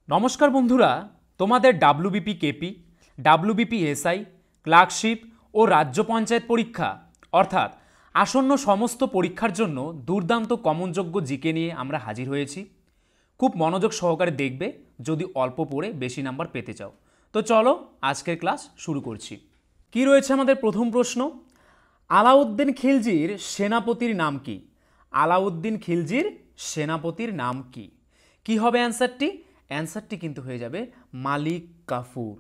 নমস্কার বন্ধুরা, তোমাদের WBP KP, WBP SI, clerkship ও রাজ্য পঞ্চায়েত পরীক্ষা অর্থাৎ আসন্ন সমস্ত পরীক্ষার জন্য দুর্দান্ত কমনযোগ্য জিকে নিয়ে আমরা হাজির হয়েছি। খুব মনোযোগ সহকারে দেখবে যদি অল্প পড়ে বেশি নাম্বার পেতে চাও। তো চলো আজকের ক্লাস শুরু করছি। কি রয়েছে আমাদের প্রথম প্রশ্ন, আলাউদ্দিন খিলজির সেনাপতির নাম কি? আলাউদ্দিন খিলজির সেনাপতির নাম কি? কি হবে অ্যান্সারটি? অ্যান্সারটি কিন্তু হয়ে যাবে মালিক কাফুর।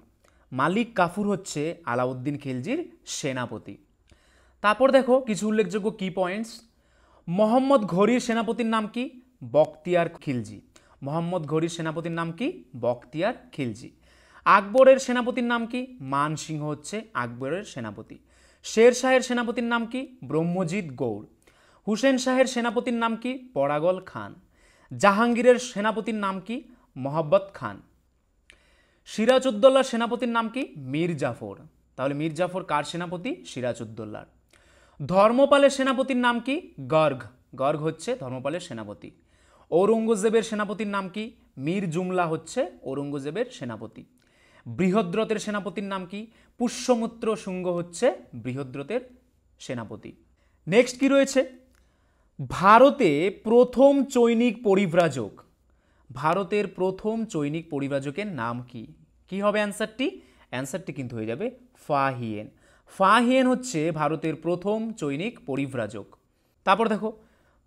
মালিক কাফুর হচ্ছে আলাউদ্দিন খিলজির সেনাপতি। তারপর দেখো কিছু উল্লেখযোগ্য কি পয়েন্টস। মোহাম্মদ ঘুরির সেনাপতির নাম কি? বখতিয়ার খিলজি। মোহাম্মদ ঘুরির সেনাপতির নাম কি? বখতিয়ার খিলজি। আকবরের সেনাপতির নাম কি? মান সিংহ হচ্ছে আকবরের সেনাপতি। শের শাহের সেনাপতির নাম কি? ব্রহ্মজিৎ গৌড়। হুসেন শাহের সেনাপতির নাম কি? পরাগল খান। জাহাঙ্গীরের সেনাপতির নাম কি? মোহাব্বত খান। সিরাজউদ্দৌলার সেনাপতির নাম কি? মীর জাফর। তাহলে মীর জাফর কার সেনাপতি? সিরাজউদ্দৌলার। ধর্মপালের সেনাপতির নাম কি? গর্গ। গর্গ হচ্ছে ধর্মপালের সেনাপতি। ঔরঙ্গজেবের সেনাপতির নাম কি? মীর জুমলা হচ্ছে ঔরঙ্গজেবের সেনাপতি। বৃহদ্রথের সেনাপতির নাম কি? পুষ্যমিত্র শুঙ্গ হচ্ছে বৃহদ্রথের সেনাপতি। নেক্সট কি রয়েছে, ভারতে প্রথম চৈনিক পরিব্রাজক। ভারতের প্রথম চৈনিক পরিব্রাজকের নাম কি? কি হবে অ্যান্সারটি? অ্যান্সারটি কিন্তু হয়ে যাবে ফাহিয়েন। ফাহিয়েন হচ্ছে ভারতের প্রথম চৈনিক পরিব্রাজক। তারপর দেখো,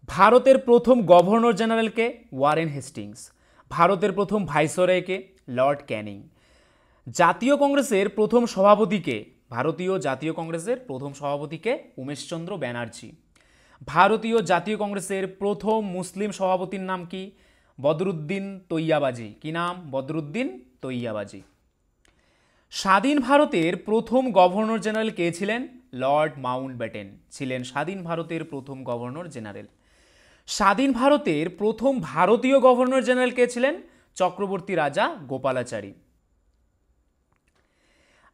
ভারতের প্রথম গভর্নর জেনারেলকে? Warren Hastings. ভারতের প্রথম ভাইসরয়কে? লর্ড ক্যানিং। জাতীয় কংগ্রেসের প্রথম সভাপতিকে? ভারতীয় জাতীয় কংগ্রেসের প্রথম সভাপতিকে? উমেশচন্দ্র ব্যানার্জি। ভারতীয় জাতীয় কংগ্রেসের প্রথম মুসলিম সভাপতির নাম কি? বদরুদ্দিন তৈয়াবাজি। কি নাম? বদরুদ্দিন তৈয়াবাজি। স্বাধীন ভারতের প্রথম গভর্নর জেনারেল কে ছিলেন? লর্ড মাউন্টব্যাটেন ছিলেন স্বাধীন ভারতের প্রথম গভর্নর জেনারেল। স্বাধীন ভারতের প্রথম ভারতীয় গভর্নর জেনারেল কে ছিলেন? চক্রবর্তী রাজা গোপালাচারী।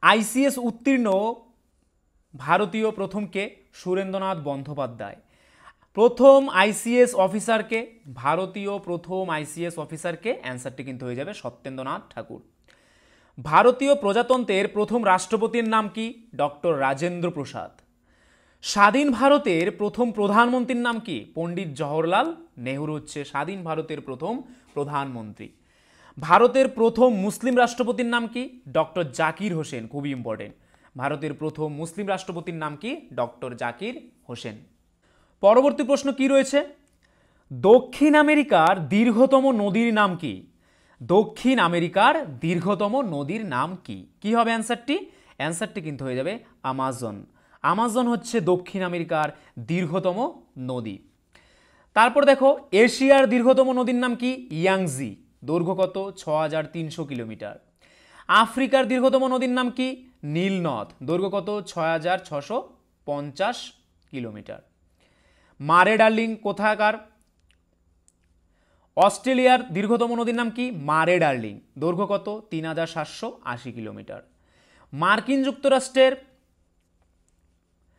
আইসিএস উত্তীর্ণ ভারতীয় প্রথম কে? সুরেন্দ্রনাথ বন্দ্যোপাধ্যায়। প্রথম আইসিএস অফিসারকে? ভারতীয় প্রথম আইসিএস অফিসারকে? অ্যান্সারটি কিন্তু হয়ে যাবে সত্যেন্দ্রনাথ ঠাকুর। ভারতীয় প্রজাতন্ত্রের প্রথম রাষ্ট্রপতির নাম কি? ডক্টর রাজেন্দ্র প্রসাদ। স্বাধীন ভারতের প্রথম প্রধানমন্ত্রীর নাম কি? পণ্ডিত জওহরলাল নেহরু হচ্ছে স্বাধীন ভারতের প্রথম প্রধানমন্ত্রী। ভারতের প্রথম মুসলিম রাষ্ট্রপতির নাম কি? ডক্টর জাকির হোসেন। খুবই ইম্পর্টেন্ট। ভারতের প্রথম মুসলিম রাষ্ট্রপতির নাম কি? ডক্টর জাকির হোসেন। পরবর্তী প্রশ্ন কি রয়েছে, দক্ষিণ আমেরিকার দীর্ঘতম নদীর নাম কি? দক্ষিণ আমেরিকার দীর্ঘতম নদীর নাম কি? কি হবে অ্যান্সারটি? অ্যান্সারটি কিন্তু হয়ে যাবে আমাজন। আমাজন হচ্ছে দক্ষিণ আমেরিকার দীর্ঘতম নদী। তারপর দেখো, এশিয়ার দীর্ঘতম নদীর নাম কি? ইয়াংজি। দৈর্ঘ্য কত? 6300 কিলোমিটার। আফ্রিকার দীর্ঘতম নদীর নাম কি? নীল নদ। দৈর্ঘ্য কত? 6650 কিলোমিটার। মারে ডার্লিং কোথাকার? অস্ট্রেলিয়ার দীর্ঘতম নদীর নাম কি? মারে ডার্লিং। দৈর্ঘ্য কত? 3780 কিলোমিটার। মার্কিন যুক্তরাষ্ট্রের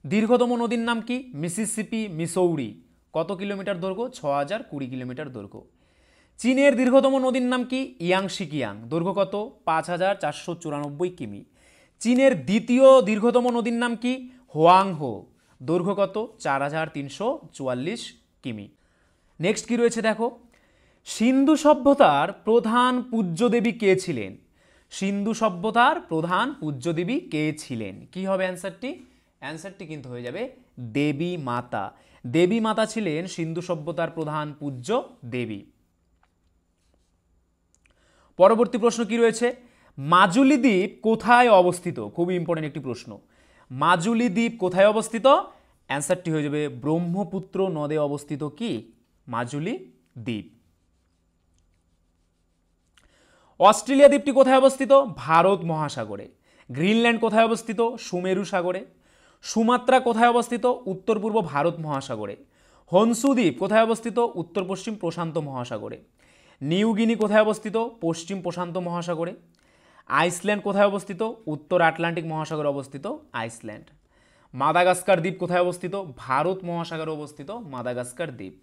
দীর্ঘতম নদীর নাম কি? Mississippi Missouri. কত কিলোমিটার দৈর্ঘ্য? 6020 কিলোমিটার দৈর্ঘ্য। চীনের দীর্ঘতম নদীর নাম কি? ইয়াংশিকিয়াং। দৈর্ঘ্য কত? 5494 কিমি। চীনের দ্বিতীয় দীর্ঘতম নদীর নাম কি? হোয়াংহো। দৈর্ঘ্য কত? 4344 কিমি। নেক্সট কি রয়েছে দেখো, সিন্ধু সভ্যতার প্রধান পূজ্য দেবী কে ছিলেন? সিন্ধু সভ্যতার প্রধান পূজ্য দেবী কে ছিলেন? কি হবে অ্যান্সারটি? অ্যান্সারটি কিন্তু হয়ে যাবে দেবী মাতা। দেবী মাতা ছিলেন সিন্ধু সভ্যতার প্রধান পূজ্য দেবী। পরবর্তী প্রশ্ন কি রয়েছে, মাজুলি দ্বীপ কোথায় অবস্থিত? খুবই ইম্পর্টেন্ট একটি প্রশ্ন। মাজুলি দ্বীপ কোথায় অবস্থিত? অ্যান্সারটি হয়ে যাবে ব্রহ্মপুত্র নদে অবস্থিত কি? মাজুলি দ্বীপ। অস্ট্রেলিয়া দ্বীপটি কোথায় অবস্থিত? ভারত মহাসাগরে। গ্রিনল্যান্ড কোথায় অবস্থিত? সুমেরু সাগরে। সুমাত্রা কোথায় অবস্থিত? উত্তর পূর্ব ভারত মহাসাগরে। হনসু দ্বীপ কোথায় অবস্থিত? উত্তর পশ্চিম প্রশান্ত মহাসাগরে। নিউ গিনি কোথায় অবস্থিত? পশ্চিম প্রশান্ত মহাসাগরে। আইসল্যান্ড কোথায় অবস্থিত? উত্তর আটলান্টিক মহাসাগরে অবস্থিত আইসল্যান্ড। মাদাগাস্কার দ্বীপ কোথায় অবস্থিত? ভারত মহাসাগরে অবস্থিত মাদাগাস্কার দ্বীপ।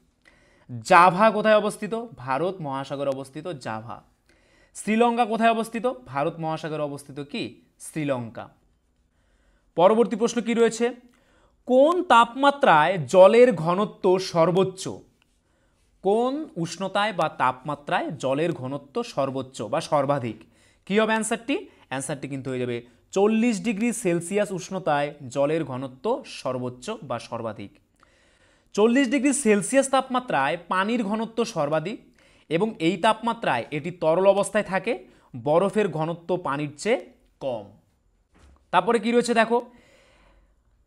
জাভা কোথায় অবস্থিত? ভারত মহাসাগরে অবস্থিত জাভা। শ্রীলঙ্কা কোথায় অবস্থিত? ভারত মহাসাগরে অবস্থিত কি শ্রীলঙ্কা। পরবর্তী প্রশ্ন কি রয়েছে? কোন তাপমাত্রায় জলের ঘনত্ব সর্বোচ্চ? কোন উষ্ণতায় বা তাপমাত্রায় জলের ঘনত্ব সর্বোচ্চ বা সর্বাধিক? কি হবে অ্যান্সারটি? অ্যান্সারটি কিন্তু হয়ে যাবে 40 ডিগ্রি সেলসিয়াস উষ্ণতায় জলের ঘনত্ব সর্বোচ্চ বা সর্বাধিক। 40 ডিগ্রি সেলসিয়াস তাপমাত্রায় পানির ঘনত্ব সর্বাধিক এবং এই তাপমাত্রায় এটি তরল অবস্থায় থাকে, বরফের ঘনত্ব পানির চেয়ে কম। তারপরে কি রয়েছে দেখো,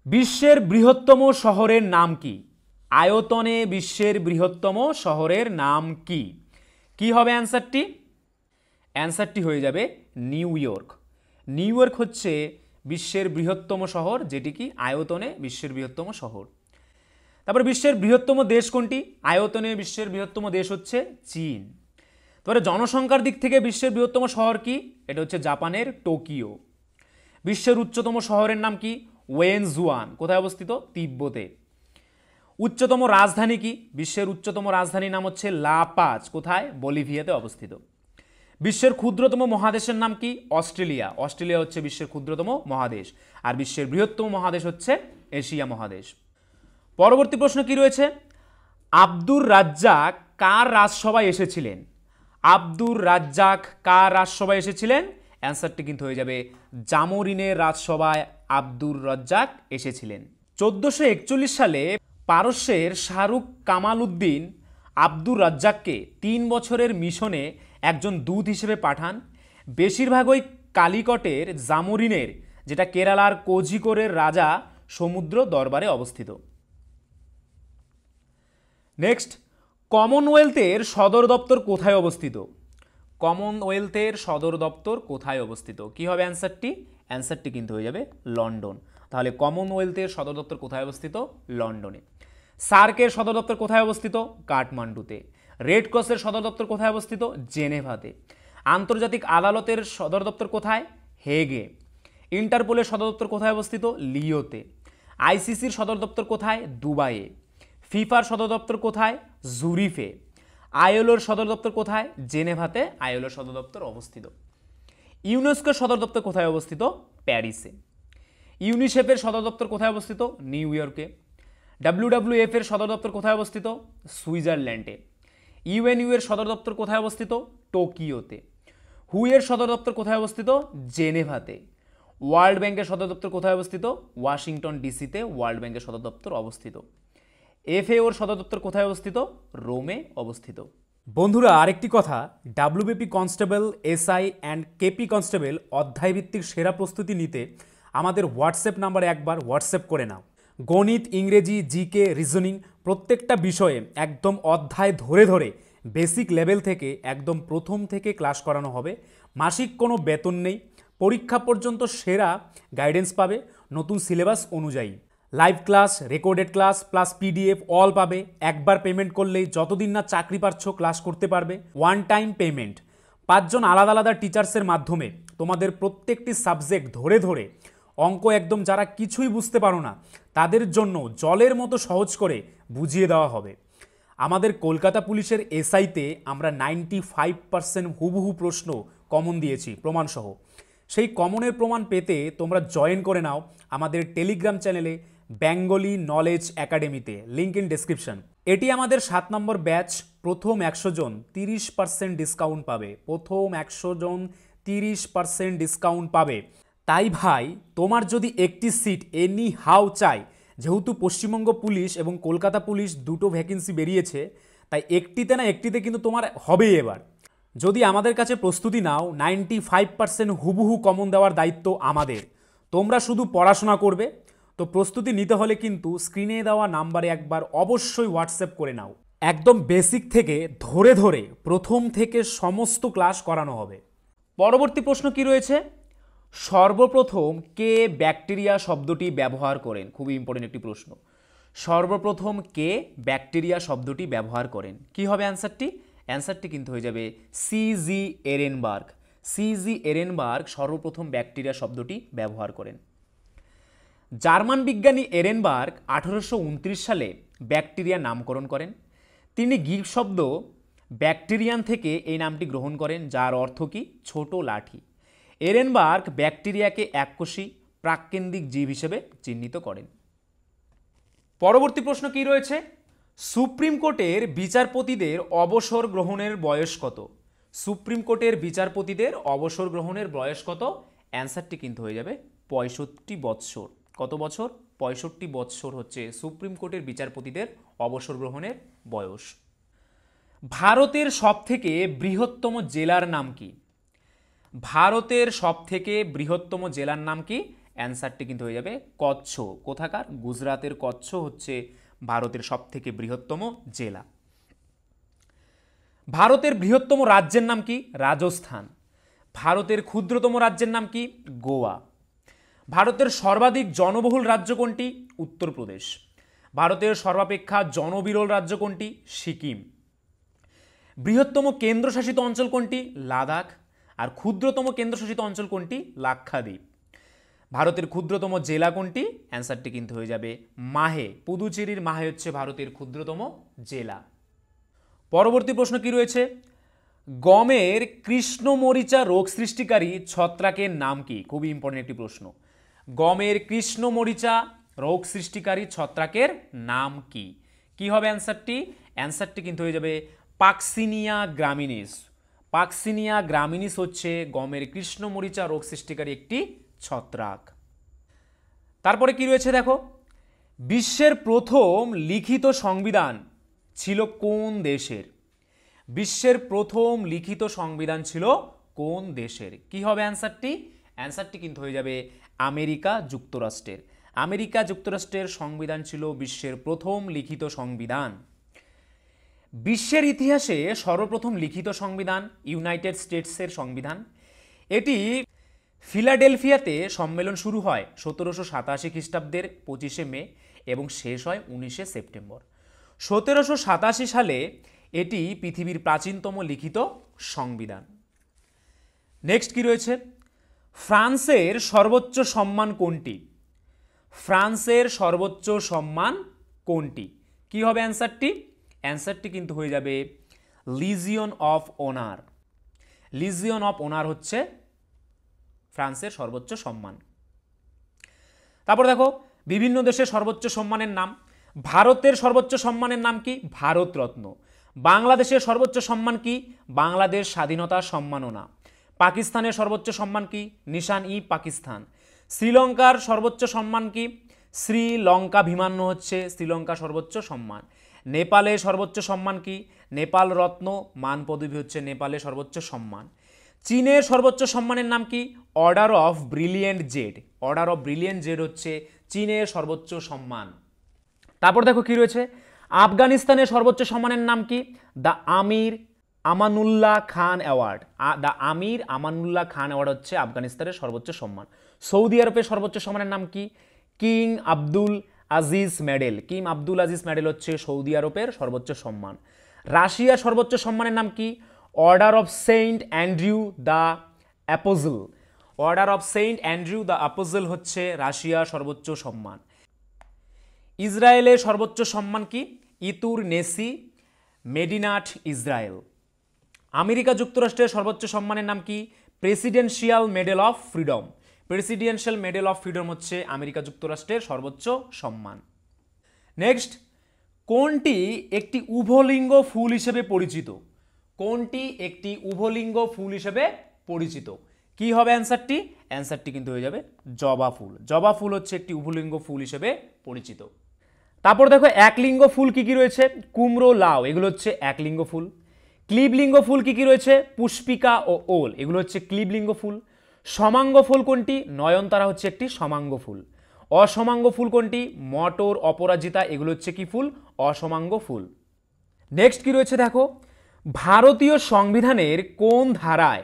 বিশ্বের বৃহত্তম শহরের নাম কি? আয়তনে বিশ্বের বৃহত্তম শহরের নাম কি? কি হবে অ্যান্সারটি? অ্যান্সারটি হয়ে যাবে নিউ ইয়র্ক। নিউ ইয়র্ক হচ্ছে বিশ্বের বৃহত্তম শহর, যেটি কি আয়তনে বিশ্বের বৃহত্তম শহর। তারপরে বিশ্বের বৃহত্তম দেশ কোনটি? আয়তনে বিশ্বের বৃহত্তম দেশ হচ্ছে চীন। তারপরে জনসংখ্যার দিক থেকে বিশ্বের বৃহত্তম শহর কি? এটা হচ্ছে জাপানের টোকিও। বিশ্বের উচ্চতম শহরের নাম কি? ওয়েনজুয়ান। কোথায় অবস্থিত? তিব্বতে। উচ্চতম রাজধানী কি? বিশ্বের উচ্চতম রাজধানীর নাম হচ্ছে লা পাজ। কোথায়? বলিভিয়াতে অবস্থিত। বিশ্বের ক্ষুদ্রতম মহাদেশের নাম কি? অস্ট্রেলিয়া। অস্ট্রেলিয়া হচ্ছে বিশ্বের ক্ষুদ্রতম মহাদেশ। আর বিশ্বের বৃহত্তম মহাদেশ হচ্ছে এশিয়া মহাদেশ। পরবর্তী প্রশ্ন কি রয়েছে? আব্দুর রাজ্জাক কার রাজসভায় এসেছিলেন? আব্দুর রাজ্জাক কার রাজসভায় এসেছিলেন? অ্যান্সারটি কিন্তু হয়ে যাবে জামোরিনের রাজসভায় আব্দুর রাজ্জাক এসেছিলেন। 1441 সালে পারস্যের শাহরুখ কামাল উদ্দিন আব্দুর রাজ্জাককে 3 বছরের মিশনে একজন দূত হিসেবে পাঠান। বেশিরভাগই কালিকটের জামোরিনের, যেটা কেরালার কোঝিকোড়ের রাজা সমুদ্র দরবারে অবস্থিত। নেক্সট, কমনওয়েলথের সদর দপ্তর কোথায় অবস্থিত? কমনওয়েলথের সদর দপ্তর কোথায় অবস্থিত? কি হবে অ্যান্সারটি? অ্যান্সারটি কিন্তু হয়ে যাবে লন্ডন। তাহলে কমনওয়েলথের সদর দপ্তর কোথায় অবস্থিত? লন্ডনে। সার্কের সদর দপ্তর কোথায় অবস্থিত? কাঠমান্ডুতে। রেড ক্রসের সদর দপ্তর কোথায় অবস্থিত? জেনেভাতে। আন্তর্জাতিক আদালতের সদর দপ্তর কোথায়? হেগে। ইন্টারপোলের সদর দপ্তর কোথায় অবস্থিত? লিওতে। আইসিসির সদর দপ্তর কোথায়? দুবাইয়ে। ফিফার সদর দপ্তর কোথায়? জুরিফে। আইএলওর সদর দপ্তর কোথায়? জেনেভাতে আইএলওর সদর দপ্তর অবস্থিত। ইউনেস্কোর সদর দপ্তর কোথায় অবস্থিত? প্যারিসে। ইউনিসেফের সদর দপ্তর কোথায় অবস্থিত? নিউ ইয়র্কে। WWF এর সদর দপ্তর কোথায় অবস্থিত? সুইজারল্যান্ডে। ইউএনইউ এর সদর দপ্তর কোথায় অবস্থিত? টোকিওতে। হু এর সদর দপ্তর কোথায় অবস্থিত? জেনেভাতে। ওয়ার্ল্ড ব্যাংকের সদর দপ্তর কোথায় অবস্থিত? ওয়াশিংটন ডিসিতে ওয়ার্ল্ড ব্যাংকের সদর দপ্তর অবস্থিত। FAO এর সদর দপ্তর কোথায় অবস্থিত? রোমে অবস্থিত। বন্ধুরা, আরেকটি কথা, WBP constable, SI and KP constable অধ্যায়ভিত্তিক সেরা প্রস্তুতি নিতে আমাদের হোয়াটসঅ্যাপ নাম্বারে একবার হোয়াটসঅ্যাপ করে নাও। গণিত, ইংরেজি, জিকে, রিজনিং প্রত্যেকটা বিষয়ে একদম অধ্যায় ধরে ধরে বেসিক লেভেল থেকে একদম প্রথম থেকে ক্লাস করানো হবে। মাসিক কোনো বেতন নেই। পরীক্ষা পর্যন্ত সেরা গাইডেন্স পাবে নতুন সিলেবাস অনুযায়ী। Live class, recorded class plus PDF all পাবে। একবার পেমেন্ট করলেই যতদিন না চাকরি পাচ্ছ ক্লাস করতে পারবে। One time payment. 5 জন আলাদা আলাদা টিচার্সের মাধ্যমে তোমাদের প্রত্যেকটি সাবজেক্ট ধরে ধরে অঙ্ক একদম যারা কিছুই বুঝতে পারো না তাদের জন্য জলের মতো সহজ করে বুঝিয়ে দেওয়া হবে। আমাদের কলকাতা পুলিশের SIতে আমরা 95% হুবহু প্রশ্ন কমন দিয়েছি প্রমাণসহ। সেই কমনের প্রমাণ পেতে তোমরা জয়েন করে নাও আমাদের টেলিগ্রাম চ্যানেলে বেঙ্গলি নলেজ একাডেমিতে, লিঙ্ক ইন ডেসক্রিপশন। এটি আমাদের 7 নম্বর ব্যাচ। প্রথম 100 জন 30% ডিসকাউন্ট পাবে। প্রথম 100 জন 30% ডিসকাউন্ট পাবে। তাই ভাই, তোমার যদি একটি সিট এনি হাউ চাই, যেহেতু পশ্চিমবঙ্গ পুলিশ এবং কলকাতা পুলিশ দুটো ভ্যাকেন্সি বেরিয়েছে, তাই একটিতে না একটিতে কিন্তু তোমার হবেই এবার। যদি আমাদের কাছে প্রস্তুতি নাও, 95% হুবহু কমন দেওয়ার দায়িত্ব আমাদের। তোমরা শুধু পড়াশোনা করবে। তো প্রস্তুতি নিতে হলে কিন্তু স্ক্রিনে দেওয়া নাম্বারে একবার অবশ্যই হোয়াটসঅ্যাপ করে নাও। একদম বেসিক থেকে ধরে ধরে প্রথম থেকে সমস্ত ক্লাস করানো হবে। পরবর্তী প্রশ্ন কি রয়েছে? সর্বপ্রথম কে ব্যাকটেরিয়া শব্দটি ব্যবহার করেন? খুবই ইম্পর্টেন্ট একটি প্রশ্ন। সর্বপ্রথম কে ব্যাকটেরিয়া শব্দটি ব্যবহার করেন? কি হবে অ্যান্সারটি? অ্যান্সারটি কিন্তু হয়ে যাবে CG এরেনবার্গ। CG এরেনবার্গ সর্বপ্রথম ব্যাকটেরিয়া শব্দটি ব্যবহার করেন। জার্মান বিজ্ঞানী এরেনবার্গ 1829 সালে ব্যাকটেরিয়া নামকরণ করেন। তিনি গ্রিক শব্দ ব্যাকটেরিয়ান থেকে এই নামটি গ্রহণ করেন, যার অর্থ কি ছোট লাঠি। এরেনবার্গ ব্যাকটেরিয়াকে এককোষী প্রাককেন্দ্রিক জীব হিসেবে চিহ্নিত করেন। পরবর্তী প্রশ্ন কি রয়েছে, সুপ্রিম কোর্টের বিচারপতিদের অবসর গ্রহণের বয়স কত? সুপ্রিম কোর্টের বিচারপতিদের অবসর গ্রহণের বয়স কত? অ্যান্সারটি কিন্তু হয়ে যাবে 65 বৎসর। কত বছর? 65 বৎসর হচ্ছে সুপ্রিম কোর্টের বিচারপতিদের অবসর গ্রহণের বয়স। ভারতের সবথেকে বৃহত্তম জেলার নাম কি? ভারতের সবথেকে বৃহত্তম জেলার নাম কি? অ্যান্সারটি কিন্তু হয়ে যাবে কচ্ছ। কোথাকার? গুজরাতের কচ্ছ হচ্ছে ভারতের সবথেকে বৃহত্তম জেলা। ভারতের বৃহত্তম রাজ্যের নাম কি? রাজস্থান। ভারতের ক্ষুদ্রতম রাজ্যের নাম কি? গোয়া। ভারতের সর্বাধিক জনবহুল রাজ্য কোনটি? উত্তরপ্রদেশ। ভারতের সর্বাপেক্ষা জনবিরল রাজ্য কোনটি? সিকিম। বৃহত্তম কেন্দ্রশাসিত অঞ্চল কোনটি? লাদাখ। আর ক্ষুদ্রতম কেন্দ্রশাসিত অঞ্চল কোনটি? লাক্ষাদ্বীপ। ভারতের ক্ষুদ্রতম জেলা কোনটি? অ্যান্সারটি কিন্তু হয়ে যাবে মাহে। পুদুচেরির মাহে হচ্ছে ভারতের ক্ষুদ্রতম জেলা। পরবর্তী প্রশ্ন কি রয়েছে, গমের কৃষ্ণমরিচা রোগ সৃষ্টিকারী ছত্রাকের নাম কি? খুবই ইম্পর্টেন্ট একটি প্রশ্ন। গমের কৃষ্ণমরিচা রোগ সৃষ্টিকারী ছত্রাকের নাম কি? কি হবে অ্যান্সারটি? অ্যান্সারটি কিন্তু হয়ে যাবে পাক্সিনিয়া গ্রামিনিস। পাক্সিনিয়া গ্রামিনিস হচ্ছে গমের কৃষ্ণমরিচা রোগ সৃষ্টিকারী একটি ছত্রাক। তারপরে কি রয়েছে দেখো, বিশ্বের প্রথম লিখিত সংবিধান ছিল কোন দেশের? বিশ্বের প্রথম লিখিত সংবিধান ছিল কোন দেশের? কি হবে অ্যান্সারটি? অ্যান্সারটি কিন্তু হয়ে যাবে আমেরিকা যুক্তরাষ্ট্রের। আমেরিকা যুক্তরাষ্ট্রের সংবিধান ছিল বিশ্বের প্রথম লিখিত সংবিধান। বিশ্বের ইতিহাসে সর্বপ্রথম লিখিত সংবিধান ইউনাইটেড স্টেটসের সংবিধান। এটি ফিলাডেলফিয়াতে সম্মেলন শুরু হয় 1787 খ্রিস্টাব্দের 25শে মে এবং শেষ হয় 19শে সেপ্টেম্বর। 1787 সালে এটি পৃথিবীর প্রাচীনতম লিখিত সংবিধান। নেক্সট কি রয়েছে, ফ্রান্সের সর্বোচ্চ সম্মান কোনটি? ফ্রান্সের সর্বোচ্চ সম্মান কোনটি? কি হবে অ্যান্সারটি? অ্যান্সারটি কিন্তু হয়ে যাবে legion of honour. Legion of honour হচ্ছে ফ্রান্সের সর্বোচ্চ সম্মান। তারপর দেখো বিভিন্ন দেশের সর্বোচ্চ সম্মানের নাম। ভারতের সর্বোচ্চ সম্মানের নাম কি? ভারতরত্ন। বাংলাদেশের সর্বোচ্চ সম্মান কি? বাংলাদেশ স্বাধীনতা সম্মাননা। পাকিস্তানের সর্বোচ্চ সম্মান কি? নিশান ই পাকিস্তান। শ্রীলঙ্কার সর্বোচ্চ সম্মান কি? শ্রীলঙ্কাভিমান্য হচ্ছে শ্রীলঙ্কা সর্বোচ্চ সম্মান। নেপালের সর্বোচ্চ সম্মান কি? নেপাল রত্ন মান পদবী হচ্ছে নেপালের সর্বোচ্চ সম্মান। চীনের সর্বোচ্চ সম্মানের নাম কি? Order of brilliant Z. Order of brilliant Z হচ্ছে চীনের সর্বোচ্চ সম্মান। তারপর দেখো কি রয়েছে, আফগানিস্তানের সর্বোচ্চ সম্মানের নাম কি? The Amir Amanullah Khan award. The Amir Amanullah Khan award হচ্ছে আফগানিস্তানের সর্বোচ্চ সম্মান। সৌদি আরবের সর্বোচ্চ সম্মানের নাম কি? King Abdul Aziz medal. King Abdul Aziz medal হচ্ছে সৌদি আরবের সর্বোচ্চ সম্মান। রাশিয়ার সর্বোচ্চ সম্মানের নাম কি? Order of Saint Andrew the apostle. Order of Saint Andrew the apostle হচ্ছে রাশিয়ার সর্বোচ্চ সম্মান। ইসরায়েলের সর্বোচ্চ সম্মান কি? ইতুর নেসি মেডিনাট ইসরায়েল। আমেরিকা যুক্তরাষ্ট্রের সর্বোচ্চ সম্মানের নাম কি? Presidential medal of freedom. Presidential medal of freedom হচ্ছে আমেরিকা যুক্তরাষ্ট্রের সর্বোচ্চ সম্মান। নেক্সট, কোনটি একটি উভলিঙ্গ ফুল হিসেবে পরিচিত? কোনটি একটি উভলিঙ্গ ফুল হিসেবে পরিচিত? কি হবে অ্যান্সারটি? অ্যান্সারটি কিন্তু হয়ে যাবে জবা ফুল। জবা ফুল হচ্ছে একটি উভলিঙ্গ ফুল হিসেবে পরিচিত। তারপর দেখো একলিঙ্গ ফুল কি কি রয়েছে? কুমড়ো, লাউ, এগুলো হচ্ছে একলিঙ্গ ফুল। ক্লীবলিঙ্গ ফুল কি কি রয়েছে? পুষ্পিকা ও ওল, এগুলো হচ্ছে ক্লীবলিঙ্গ ফুল। সমাঙ্গ ফুল কোনটি? নয়নতারা হচ্ছে একটি সমাঙ্গ ফুল। অসমাঙ্গ ফুল কোনটি? মটর, অপরাজিতা, এগুলো হচ্ছে কি ফুল? অসমাঙ্গ ফুল। নেক্সট কি রয়েছে দেখো, ভারতীয় সংবিধানের কোন ধারায়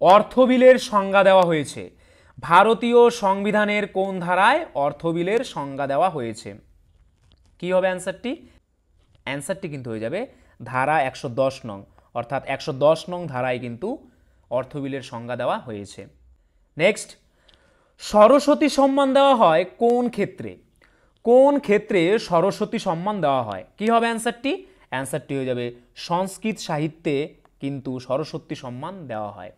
অর্থবিলের সংজ্ঞা দেওয়া হয়েছে? ভারতীয় সংবিধানের কোন ধারায় অর্থবিলের সংজ্ঞা দেওয়া হয়েছে? কি হবে অ্যান্সারটি? অ্যান্সারটি কিন্তু হয়ে যাবে ধারা 110 নং, অর্থাৎ 110 নং ধারায় কিন্তু অর্থবিলের সংজ্ঞা দেওয়া হয়েছে। নেক্সট, সরস্বতী সম্মান দেওয়া হয় কোন ক্ষেত্রে? কোন ক্ষেত্রে সরস্বতী সম্মান দেওয়া হয়? কি হবে অ্যান্সারটি? অ্যান্সারটি হয়ে যাবে সংস্কৃত সাহিত্যে কিন্তু সরস্বতী সম্মান দেওয়া হয়।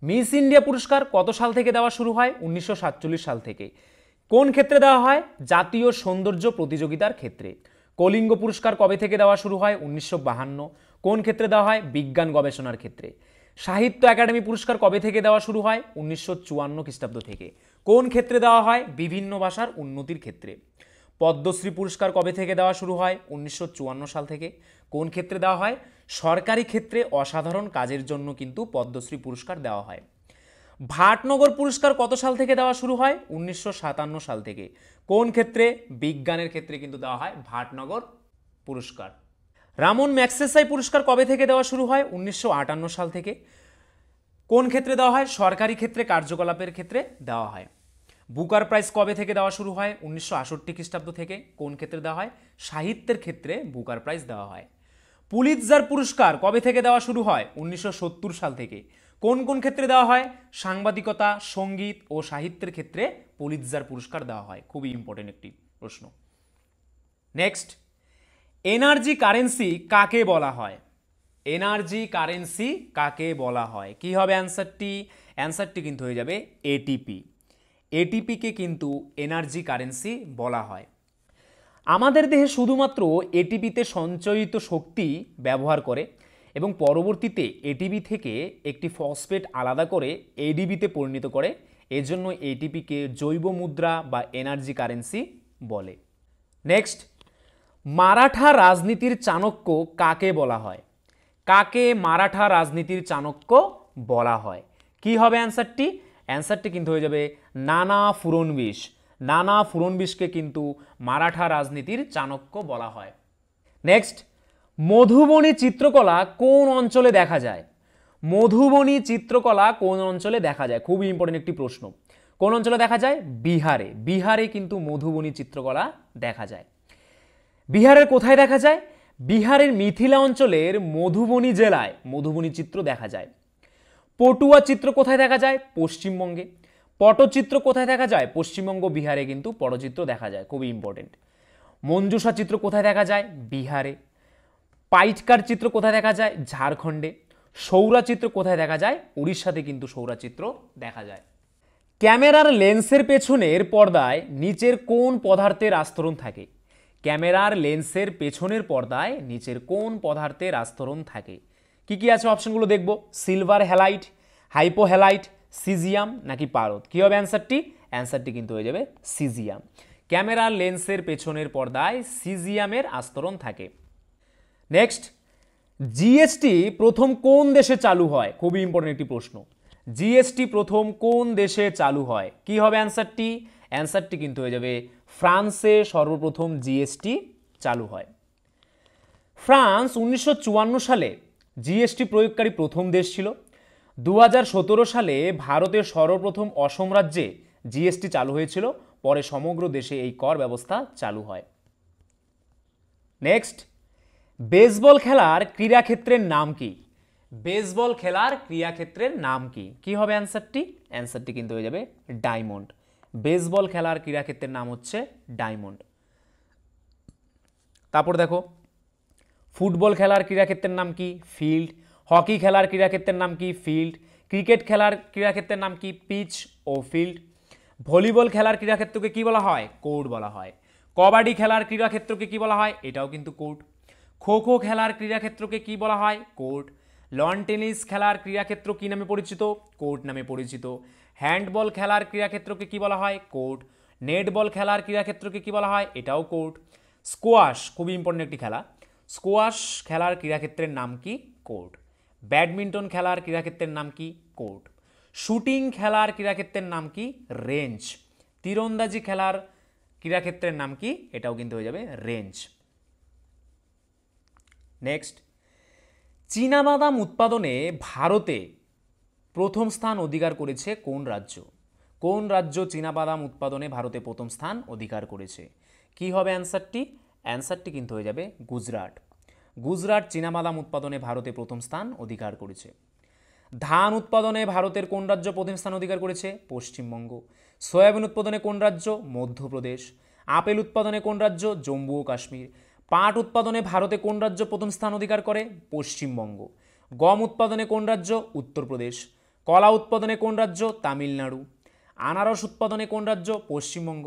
মিস ইন্ডিয়া পুরস্কার কত সাল থেকে দেওয়া শুরু হয়? 1947 সাল থেকে। কোন ক্ষেত্রে দেওয়া হয়? জাতীয় সৌন্দর্য প্রতিযোগিতার ক্ষেত্রে। কলিঙ্গ পুরস্কার কবে থেকে দেওয়া শুরু হয়? 1952। কোন ক্ষেত্রে দেওয়া হয়? বিজ্ঞান গবেষণার ক্ষেত্রে। সাহিত্য একাডেমি পুরস্কার কবে থেকে দেওয়া শুরু হয়? 1954 খ্রিস্টাব্দ থেকে। কোন ক্ষেত্রে দেওয়া হয়? বিভিন্ন ভাষার উন্নতির ক্ষেত্রে। পদ্মশ্রী পুরস্কার কবে থেকে দেওয়া শুরু হয়? 1954 সাল থেকে। কোন ক্ষেত্রে দেওয়া হয়? সরকারি ক্ষেত্রে অসাধারণ কাজের জন্য কিন্তু পদ্মশ্রী পুরস্কার দেওয়া হয়। ভাটনগর পুরস্কার কত সাল থেকে দেওয়া শুরু হয়? 1957 সাল থেকে। কোন ক্ষেত্রে? বিজ্ঞানের ক্ষেত্রে কিন্তু দেওয়া হয় ভাটনগর পুরস্কার। রামন ম্যাগসেসাই পুরস্কার কবে থেকে দেওয়া শুরু হয়? 1958 সাল থেকে। কোন ক্ষেত্রে দেওয়া হয়? সরকারি ক্ষেত্রে কার্যকলাপের ক্ষেত্রে দেওয়া হয়। বুকার প্রাইজ কবে থেকে দেওয়া শুরু হয়? 1968 খ্রিস্টাব্দ থেকে। কোন ক্ষেত্রে দেওয়া হয়? সাহিত্যের ক্ষেত্রে বুকার প্রাইজ দেওয়া হয়। পুলিৎজার পুরস্কার কবে থেকে দেওয়া শুরু হয়? 1970 সাল থেকে। কোন কোন ক্ষেত্রে দেওয়া হয়? সাংবাদিকতা, সঙ্গীত ও সাহিত্যের ক্ষেত্রে পুলিৎজার পুরস্কার দেওয়া হয়। খুবই ইম্পর্টেন্ট একটি প্রশ্ন। নেক্সট, এনার্জি কারেন্সি কাকে বলা হয়? এনার্জি কারেন্সি কাকে বলা হয়? কি হবে অ্যান্সারটি? অ্যান্সারটি কিন্তু হয়ে যাবে এটিপি। এটিপিকে কিন্তু এনার্জি কারেন্সি বলা হয়। আমাদের দেহে শুধুমাত্র এটিপিতে সঞ্চয়িত শক্তি ব্যবহার করে এবং পরবর্তীতে এটিপি থেকে একটি ফসফেট আলাদা করে এডিবিতে পরিণত করে। এজন্য এটিপিকে জৈব মুদ্রা বা এনার্জি কারেন্সি বলে। নেক্সট, মারাঠা রাজনীতির চাণক্য কাকে বলা হয়? কাকে মারাঠা রাজনীতির চাণক্য বলা হয়? কি হবে অ্যান্সারটি? অ্যান্সারটি কিন্তু হয়ে যাবে নানা ফুরনবিশ। নানা ফুরনবিশকে কিন্তু মারাঠা রাজনীতির চাণক্য বলা হয়। নেক্সট, মধুবনী চিত্রকলা কোন অঞ্চলে দেখা যায়? মধুবনী চিত্রকলা কোন অঞ্চলে দেখা যায়? খুবই ইম্পর্টেন্ট একটি প্রশ্ন। কোন অঞ্চলে দেখা যায়? বিহারে। বিহারে কিন্তু মধুবনী চিত্রকলা দেখা যায়। বিহারের কোথায় দেখা যায়? বিহারের মিথিলা অঞ্চলের মধুবনী জেলায় মধুবনী চিত্র দেখা যায়। পটুয়া চিত্র কোথায় দেখা যায়? পশ্চিমবঙ্গে। পটচিত্র কোথায় দেখা যায়? পশ্চিমবঙ্গ, বিহারে কিন্তু পটচিত্র দেখা যায়। খুবই ইম্পর্টেন্ট। মঞ্জুষা চিত্র কোথায় দেখা যায়? বিহারে। পাইটকার চিত্র কোথায় দেখা যায়? ঝাড়খণ্ডে। সৌরা চিত্র কোথায় দেখা যায়? উড়িষ্যাতে কিন্তু সৌরা চিত্র দেখা যায়। ক্যামেরার লেন্সের পেছনের পর্দায় নিচের কোন পদার্থের আস্তরণ থাকে? ক্যামেরার লেন্সের পেছনের পর্দায় নিচের কোন পদার্থের আস্তরণ থাকে? কি কি আছে অপশনগুলো দেখব। Silver halide, hypo halide, caesium নাকি পারদ? কি হবে অ্যান্সারটি? অ্যান্সারটি কিন্তু হয়ে যাবে সিজিয়াম। ক্যামেরার লেন্সের পেছনের পর্দায় সিজিয়ামের আস্তরণ থাকে। নেক্সট, জিএসটি প্রথম কোন দেশে চালু হয়? খুবই ইম্পর্টেন্ট একটি প্রশ্ন। জিএসটি প্রথম কোন দেশে চালু হয়? কি হবে অ্যান্সারটি? অ্যান্সারটি কিন্তু হয়ে যাবে ফ্রান্সে সর্বপ্রথম জিএসটি চালু হয়। ফ্রান্স 1954 সালে জিএসটি প্রয়োগকারী প্রথম দেশ ছিল। 2017 সালে ভারতের সর্বপ্রথম অসম রাজ্যে জিএসটি চালু হয়েছিল। পরে সমগ্র দেশে এই কর ব্যবস্থা চালু হয়। নেক্সট, বেসবল খেলার ক্রীড়াক্ষেত্রের নাম কি? বেসবল খেলার ক্রীড়াক্ষেত্রের নাম কি? কি হবে অ্যান্সারটি? অ্যান্সারটি কিন্তু হয়ে যাবে ডায়মন্ড। বেসবল খেলার ক্রীড়াক্ষেত্রের নাম হচ্ছে ডায়মন্ড। তারপর দেখো, ফুটবল খেলার ক্রীড়াক্ষেত্রের নাম কি? ফিল্ড। হকি খেলার ক্রীড়াক্ষেত্রের নাম কি? ফিল্ড। ক্রিকেট খেলার ক্রীড়াক্ষেত্রের নাম কি? পিচ ও ফিল্ড। ভলিবল খেলার ক্রীড়াক্ষেত্রকে কি বলা হয়? কোর্ট বলা হয়। কবাডি খেলার ক্রীড়াক্ষেত্রকে কি বলা হয়? এটাও কিন্তু কোর্ট। খো খো খেলার ক্রীড়াক্ষেত্রকে কি বলা হয়? কোর্ট। লন টেনিস খেলার ক্রীড়াক্ষেত্র কি নামে পরিচিত? কোর্ট নামে পরিচিত। হ্যান্ডবল খেলার ক্রীড়াক্ষেত্রকে কি বলা হয়? কোর্ট। নেটবল খেলার ক্রীড়াক্ষেত্রকে কি বলা হয়? এটাও কোর্ট। স্কোয়াশ, খুবই ইম্পর্টেন্ট একটি খেলা। স্কোয়াশ খেলার ক্রীড়াক্ষেত্রের নাম কি? কোর্ট। ব্যাডমিন্টন খেলার ক্রীড়াক্ষেত্রের নাম কি? কোর্ট। শুটিং খেলার ক্রীড়াক্ষেত্রের নাম কি? রেঞ্জ। তীরন্দাজি খেলার ক্রীড়াক্ষেত্রের নাম কি? এটাও কিন্তু হয়ে যাবে রেঞ্জ। নেক্সট, চীনাবাদাম উৎপাদনে ভারতে প্রথম স্থান অধিকার করেছে কোন রাজ্য? কোন রাজ্য চীনাবাদাম উৎপাদনে ভারতে প্রথম স্থান অধিকার করেছে? কি হবে অ্যান্সারটি? অ্যান্সারটি কিন্তু হয়ে যাবে গুজরাট। গুজরাট চীনাবাদাম উৎপাদনে ভারতে প্রথম স্থান অধিকার করেছে। ধান উৎপাদনে ভারতের কোন রাজ্য প্রথম স্থান অধিকার করেছে? পশ্চিমবঙ্গ। সয়াবিন উৎপাদনে কোন রাজ্য? মধ্যপ্রদেশ। আপেল উৎপাদনে কোন রাজ্য? জম্মু ও কাশ্মীর। পাট উৎপাদনে ভারতে কোন রাজ্য প্রথম স্থান অধিকার করে? পশ্চিমবঙ্গ। গম উৎপাদনে কোন রাজ্য? উত্তরপ্রদেশ। কলা উৎপাদনে কোন রাজ্য? তামিলনাড়ু। আনারস উৎপাদনে কোন রাজ্য? পশ্চিমবঙ্গ।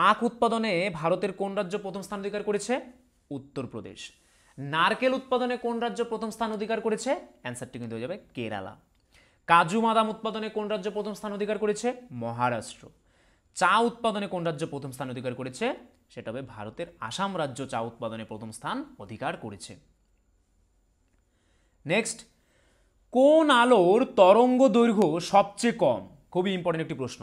আখ উৎপাদনে ভারতের কোন রাজ্য প্রথম স্থান অধিকার করেছে? উত্তরপ্রদেশ। নারকেল উৎপাদনে কোন রাজ্য প্রথম স্থান অধিকার করেছে? অ্যান্সারটি কিন্তু হয়ে যাবে কেরালা। কাজু বাদাম উৎপাদনে কোন রাজ্য প্রথম স্থান অধিকার করেছে? মহারাষ্ট্র। চা উৎপাদনে কোন রাজ্য প্রথম স্থান অধিকার করেছে? সেটা হবে ভারতের আসাম রাজ্য চা উৎপাদনে প্রথম স্থান অধিকার করেছে। নেক্সট, কোন আলোর তরঙ্গ দৈর্ঘ্য সবচেয়ে কম? খুবই ইম্পর্টেন্ট একটি প্রশ্ন।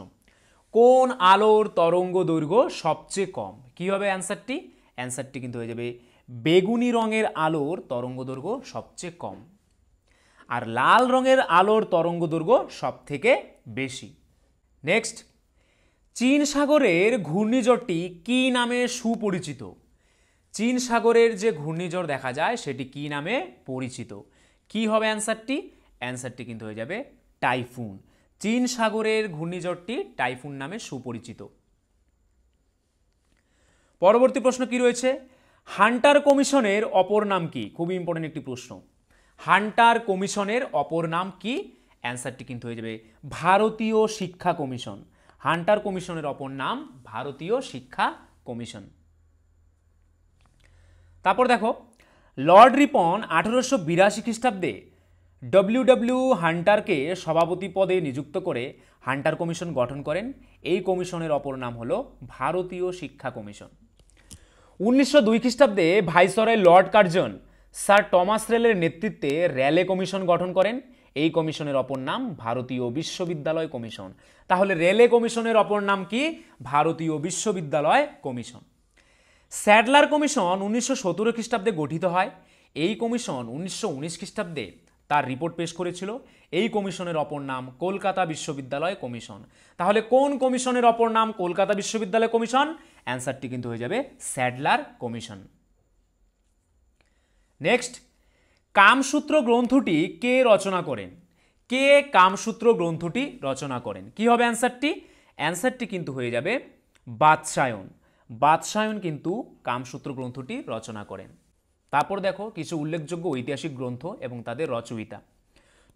কোন আলোর তরঙ্গ দৈর্ঘ্য সবচেয়ে কম? কি হবে অ্যান্সারটি? অ্যান্সারটি কিন্তু হয়ে যাবে বেগুনি রঙের আলোর তরঙ্গ দৈর্ঘ্য সবচেয়ে কম, আর লাল রঙের আলোর তরঙ্গ দৈর্ঘ্য সব থেকে বেশি। নেক্সট, চীন সাগরের ঘূর্ণিঝড়টি কি নামে সুপরিচিত? চীন সাগরের যে ঘূর্ণিঝড় দেখা যায় সেটি কি নামে পরিচিত? কি হবে অ্যান্সারটি? অ্যান্সারটি কিন্তু হয়ে যাবে টাইফুন। চীন সাগরের ঘূর্ণিঝড়টি টাইফুন নামে সুপরিচিত। পরবর্তী প্রশ্ন কি রয়েছে? হান্টার কমিশনের অপর নাম কি? খুবই ইম্পর্টেন্ট একটি প্রশ্ন। হান্টার কমিশনের অপর নাম কি? অ্যান্সারটি কিন্তু হয়ে যাবে ভারতীয় শিক্ষা কমিশন। হান্টার কমিশনের অপর নাম ভারতীয় শিক্ষা কমিশন। তারপর দেখো, লর্ড রিপন 1882 খ্রিস্টাব্দে ডব্লিউ হান্টারকে সভাপতি পদে নিযুক্ত করে হান্টার কমিশন গঠন করেন। এই কমিশনের অপর নাম হলো ভারতীয় শিক্ষা কমিশন। 1902 খ্রিস্টাব্দে viceroy Lord Curzon sir Thomas রেলের নেতৃত্বে রেলে কমিশন গঠন করেন। এই কমিশনের অপর নাম ভারতীয় বিশ্ববিদ্যালয় কমিশন। তাহলে রেলে কমিশনের অপর নাম কি? ভারতীয় বিশ্ববিদ্যালয় কমিশন। স্যাডলার কমিশন 1917 খ্রিস্টাব্দে গঠিত হয়। এই কমিশন 1919 খ্রিস্টাব্দে তার রিপোর্ট পেশ করেছিল। এই কমিশনের অপর নাম কলকাতা বিশ্ববিদ্যালয় কমিশন। তাহলে কোন কমিশনের অপর নাম কলকাতা বিশ্ববিদ্যালয় কমিশন? অ্যান্সারটি কিন্তু হয়ে যাবে স্যাডলার কমিশন। নেক্সট, কামসূত্র গ্রন্থটি কে রচনা করেন? কে কামসূত্র গ্রন্থটি রচনা করেন? কি হবে অ্যান্সারটি? অ্যান্সারটি কিন্তু হয়ে যাবে বাৎসায়ন। বাৎসায়ন কিন্তু কামসূত্র গ্রন্থটি রচনা করেন। তারপর দেখো কিছু উল্লেখযোগ্য ঐতিহাসিক গ্রন্থ এবং তাদের রচয়িতা।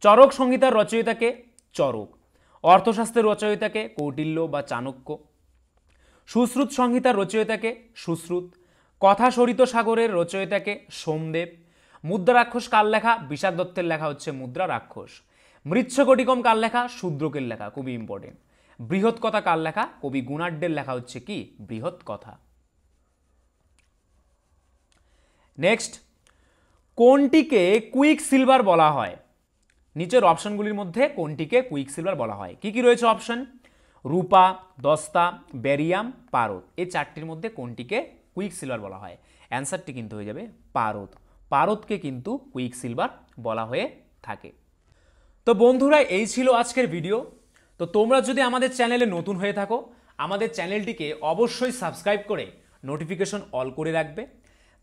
চরক সংহিতার রচয়িতাকে চরক, অর্থশাস্ত্রের রচয়িতাকে কৌটিল্য বা চাণক্য, সুশ্রুত সংহিতার রচয়িতাকে সুশ্রুত, কথাসরিত সাগরের রচয়িতাকে সোমদেব, মুদ্রা রাক্ষস কার লেখা? বিশাখ দত্তের লেখা হচ্ছে মুদ্রা রাক্ষস। মৃচ্ছকটিকম কার লেখা? শূদ্রকের লেখা, খুবই ইম্পর্টেন্ট। বৃহৎ কথা কার লেখা? কবি গুণাঢ্যের লেখা হচ্ছে কি? বৃহৎ কথা। নেক্সট, কোনটিকে কুইক সিলভার বলা হয়? নিচের অপশনগুলির মধ্যে কোনটিকে কুইক সিলভার বলা হয়? কি কি রয়েছে অপশন? রূপা, দস্তা, ব্যারিয়াম, পারদ। এই চারটির মধ্যে কোনটিকে কুইক সিলভার বলা হয়? অ্যান্সারটি কিন্তু হয়ে যাবে পারদ। পারদকে কিন্তু কুইক সিলভার বলা হয়ে থাকে। তো বন্ধুরা, এই ছিল আজকের ভিডিও। তো তোমরা যদি আমাদের চ্যানেলে নতুন হয়ে থাকো, আমাদের চ্যানেলটিকে অবশ্যই সাবস্ক্রাইব করে নোটিফিকেশন অল করে রাখবে।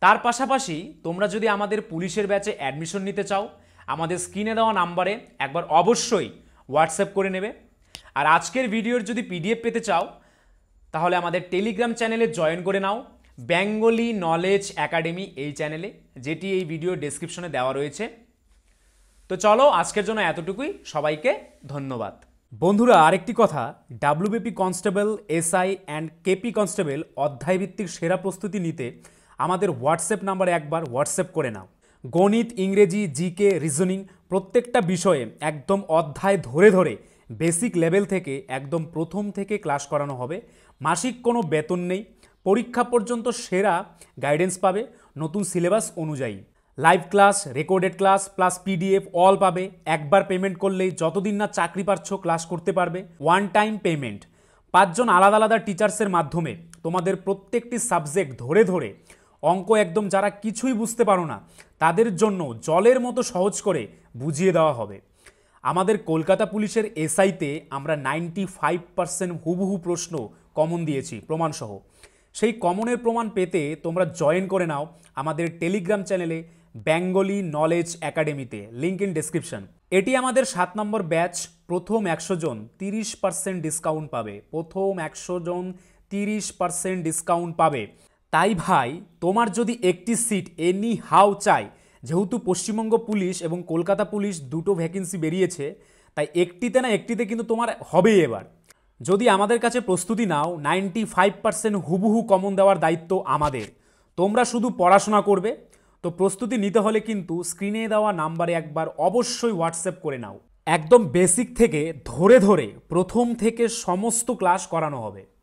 তার পাশাপাশি তোমরা যদি আমাদের পুলিশের ব্যাচে অ্যাডমিশন নিতে চাও, আমাদের স্ক্রিনে দেওয়া নাম্বারে একবার অবশ্যই হোয়াটসঅ্যাপ করে নেবে। আর আজকের ভিডিওর যদি পিডিএফ পেতে চাও তাহলে আমাদের টেলিগ্রাম চ্যানেলে জয়েন করে নাও, বেঙ্গলি নলেজ একাডেমি এই চ্যানেলে, যেটি এই ভিডিও ডেসক্রিপশনে দেওয়া রয়েছে। তো চলো আজকের জন্য এতটুকুই। সবাইকে ধন্যবাদ। বন্ধুরা, আরেকটি কথা, WBP constable, SI and KP constable অধ্যায়ভিত্তিক সেরা প্রস্তুতি নিতে আমাদের হোয়াটসঅ্যাপ নাম্বারে একবার হোয়াটসঅ্যাপ করে নাও। গণিত, ইংরেজি, জিকে, রিজনিং প্রত্যেকটা বিষয়ে একদম অধ্যায় ধরে ধরে বেসিক লেভেল থেকে একদম প্রথম থেকে ক্লাস করানো হবে। মাসিক কোনো বেতন নেই, পরীক্ষা পর্যন্ত সেরা গাইডেন্স পাবে নতুন সিলেবাস অনুযায়ী। Live class, recorded class plus PDF all পাবে। একবার পেমেন্ট করলেই যতদিন না চাকরি পাচ্ছ ক্লাস করতে পারবে। One time payment. 5 জন আলাদা আলাদা টিচার্সের মাধ্যমে তোমাদের প্রত্যেকটি সাবজেক্ট ধরে ধরে অঙ্ক একদম যারা কিছুই বুঝতে পারো না তাদের জন্য জলের মতো সহজ করে বুঝিয়ে দেওয়া হবে। আমাদের কলকাতা পুলিশের এসআইতে আমরা 95% হুবহু প্রশ্ন কমন দিয়েছি প্রমাণসহ। সেই কমনের প্রমাণ পেতে তোমরা জয়েন করে নাও আমাদের টেলিগ্রাম চ্যানেলে বেঙ্গলি নলেজ একাডেমিতে, লিঙ্ক ইন ডেসক্রিপশন। এটি আমাদের 7 নম্বর ব্যাচ। প্রথম 100 জন 30% ডিসকাউন্ট পাবে। প্রথম 100 জন 30% ডিসকাউন্ট পাবে। তাই ভাই তোমার যদি একটি সিট এনি হাউ চাই, যেহেতু পশ্চিমবঙ্গ পুলিশ এবং কলকাতা পুলিশ দুটো ভ্যাকেন্সি বেরিয়েছে, তাই একটিতে না একটিতে কিন্তু তোমার হবেই এবার। যদি আমাদের কাছে প্রস্তুতি নাও, 95% হুবহু কমন দেওয়ার দায়িত্ব আমাদের, তোমরা শুধু পড়াশোনা করবে। তো প্রস্তুতি নিতে হলে কিন্তু স্ক্রিনে দেওয়া নাম্বারে একবার অবশ্যই হোয়াটসঅ্যাপ করে নাও। একদম বেসিক থেকে ধরে ধরে প্রথম থেকে সমস্ত ক্লাস করানো হবে।